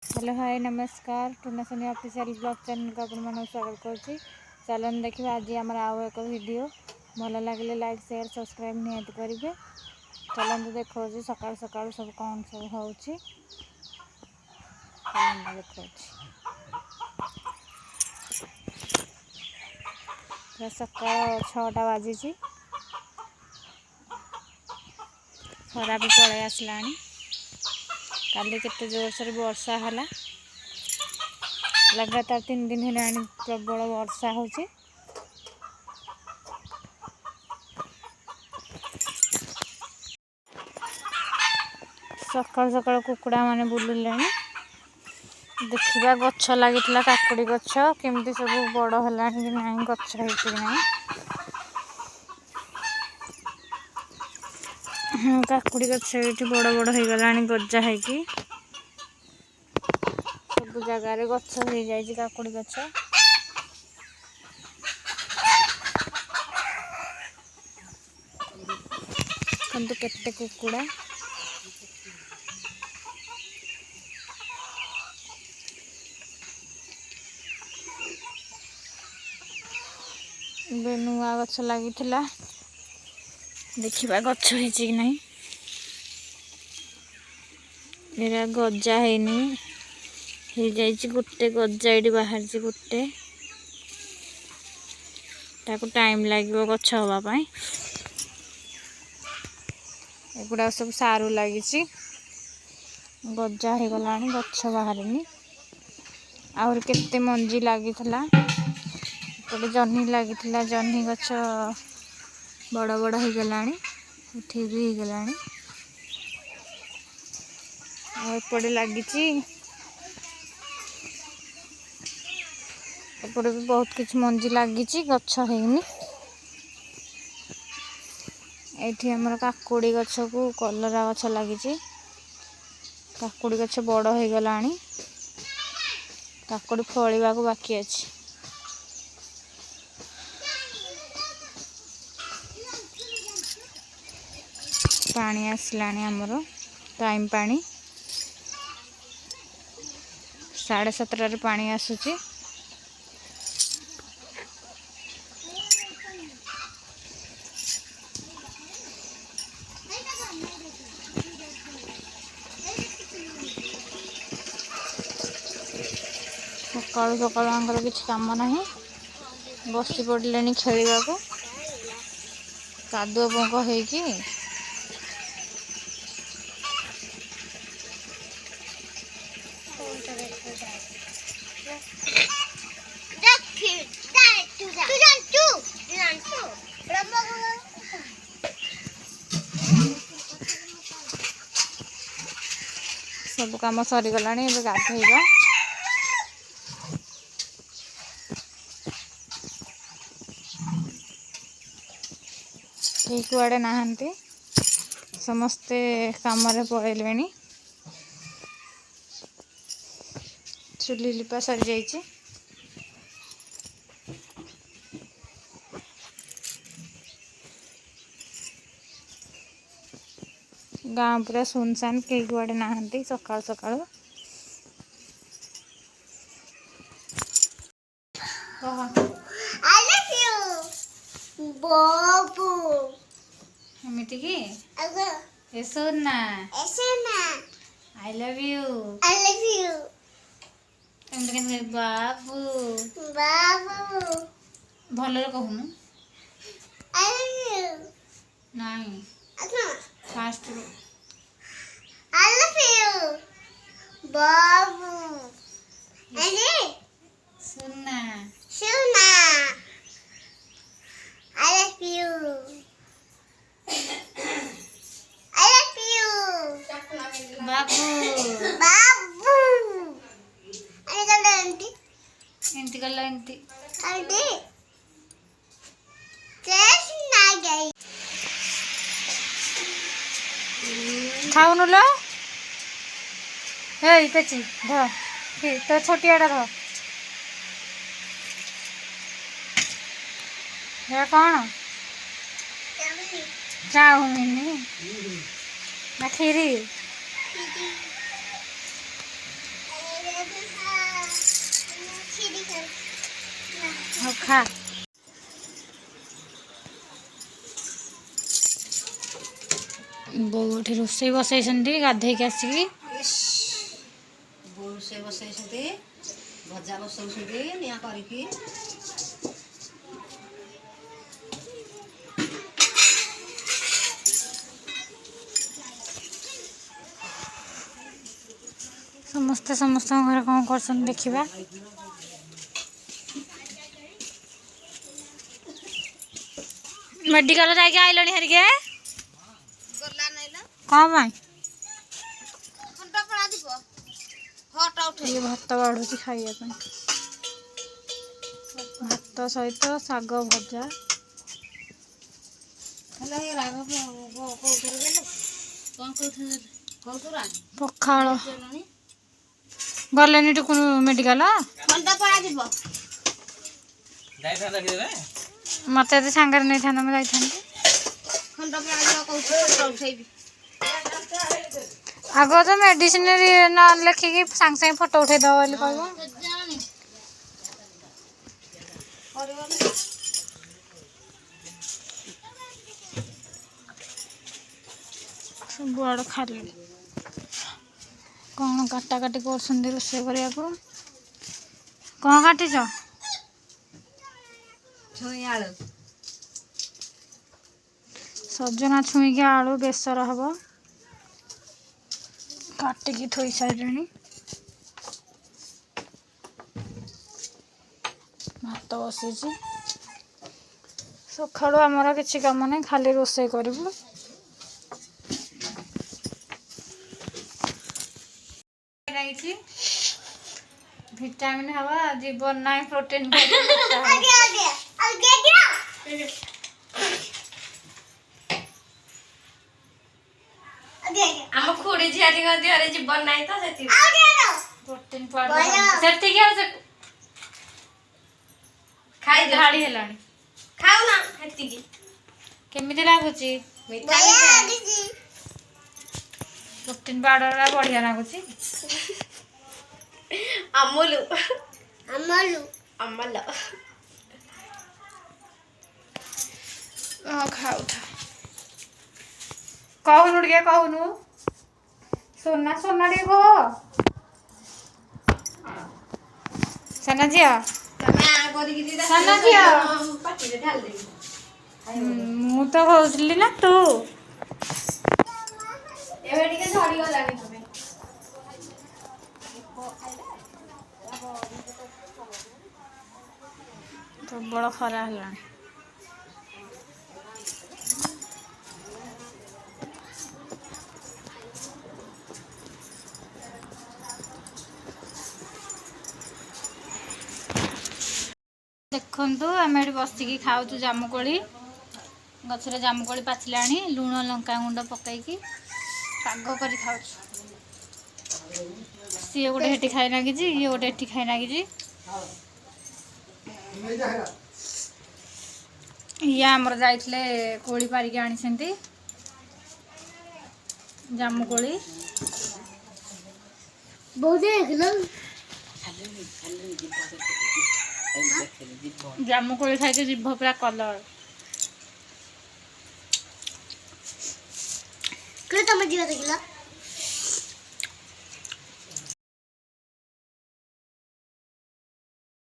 Hello hi नमस्कार Tuna Soni official blog channel को अपन मन स्वागत करुँची। चलन देखिए आज आम आउ एक वीडियो भल लगे लाइक शेयर सब्सक्राइब निहाती करेंगे। चलन देखा सका सका सब कौन सब हो सका 6टा बाजी खरा भी पड़े आसला काली केते जोरसोर वर्षा है लगातार 3 दिन है प्रबल वर्षा हो सकाल सकाल कुकुड़ा माने बुलिले देखा गछ लगी काकुड़ी गछ केमती सब बड़ है कि ना गछ ना काकुड़ी गछ ये बड़ बड़ हो गला गजा है कि सब जगार गछ हो जाए काकुड़ी गछ किंतु केते कुकुड़ा नुआ गछ लगी देखा गछ हो नहीं एरा गजा है गोटे गजा ये बाहर गोटे ताको टाइम लगे गछ हाँपाई एगुड़ा सब सारू लगी गजा हो गला गछ बाहर आहुरी केते मंजी लगी गोटे जह्नी लगी जह्नी गछ बड़ बड़ हो गला ठीक भी हो गला एपटे लगी एपटे भी बहुत किछ मंजी लगी गछ हैनी एठी हमर काकुड़ी गछ को कलरा गछ लगी काकुड़ी गछ बड़ हो गला काकुड़ी फलिबा को बाकी अछि पानी आसला आमर टाइम पानी 7:30 पानी आसुची सकाल सकाल किसी काम ना बसी पड़े खेलने को कादुआ पंक हो सब कम सरीगला गाधोइबा कुआड़े नहांती समस्ते काम पड़े चुली लिपा सरी जाइए गाँव पूरा सुनसान कई कुआड़े नहांती सकाल सकाल एमती कि सोना आई लव यू बाबू भल कहूनु नहीं फास्ट बाबू सुनना सुना I love you. I love you. बाबू बाबू अरे कल आंटी एंती कल एंती आंटी टेस्ट ना गई खाऊनु लो हे पेची ध तो छोटियाटा ध ये कौन चाउमीन ना खीरी ହଉ ଖା। ବୋଉ ଏଠି ରୋଷେଇ ବସେଇଛନ୍ତି ଗାଧେଇକି ଆସିକି। ବୋଉ ରୋଷେଇ ବସେଇଛନ୍ତି, ଭଜା ବସଉଛନ୍ତି ନିଆଁ କରିକି। ସମସ୍ତେ ସମସ୍ତଙ୍କ ଘରେ କ'ଣ କରୁଛନ୍ତି ଦେଖିବା। ମେଡିକାଲ ଯାଇକି ଆଇଲଣି ହେରିକେ କ'ଣ ପାଇଁ? ଇଏ ଭାତ ବାଢୁଛି ଖାଇବା ପାଇଁ। ଭାତ ସହିତ ଶାଗ ଭଜା। ପଖାଳ। ଗଲେନି ଟୁକୁନ ମେଡିକାଲ? ମତେ ଯଦି ସାଙ୍ଗରେ ନେଇଥାନ୍ତା ମୁଁ ଯାଇଥାନ୍ତି। ଆଗ ତ ମେଡିସିନ ନ ଲେଖିକି ସାଙ୍ଗେ ସାଙ୍ଗେ ଫଟୋ ଉଠେଇଦବ ବୋଲି କହିବ। ସବୁଆଡେ ଖାଲି କ'ଣ କାଟାକାଟି କରୁଛନ୍ତି ରୋଷେଇ କରିବାକୁ। କ'ଣ କାଟିଛ? ଛୁଇଁ ଆଳୁ। ସଜନା ଛୁଇଁକି ଆଳୁ ବେସର ହବ। କାଟିକି ଥୋଇ ସାରିଲେଣି। ଭାତ ବସିଛି। ସକାଳୁ ଆମର କିଛି କାମ ନାହିଁ, ଖାଲି ରୋଷେଇ କରିବୁ। ଭିଟାମିନ ହବ, ଜୀବନ ନାହିଁ ପ୍ରୋଟିନ। ଆମ ଖୁଡି ଝିଆରୀଙ୍କ ଦେହରେ ଜୀବନ ନାହିଁ ତ ସେଥିପାଇଁ ପ୍ରୋଟିନ ପାଉଡର ସେତିକି ଆଉ ସେ ଖାଇ ଢାଳି ହେଲାଣି। ଖାଉ ନା ସେତିକି। କେମିତି ଲାଗୁଛି? ମିଠା ପ୍ରୋଟିନ ପାଉଡର ବଢିଆ ଲାଗୁଛି। ଅମୁଲ ଖାଉଥା। କହୁନୁ ଟିକେ କହୁନୁ। सोना सोना टे कह साना झिया साना झिया मु तो कहली ना तू प्रबल खरा है देखु आम ये बसिकी खाऊ जामुकोली गचर जामुकोली पाचिला लुण लंका गुंड पकईकी पाग कर खाऊ सी गोटे हेटी खाई लगी ये गोटे हेटी खाई लगी ये आमर जाइए कोली पारिकी आनी जामुकोली जामुकोली खाई जीभ पूरा कलर तुम जीव देखिल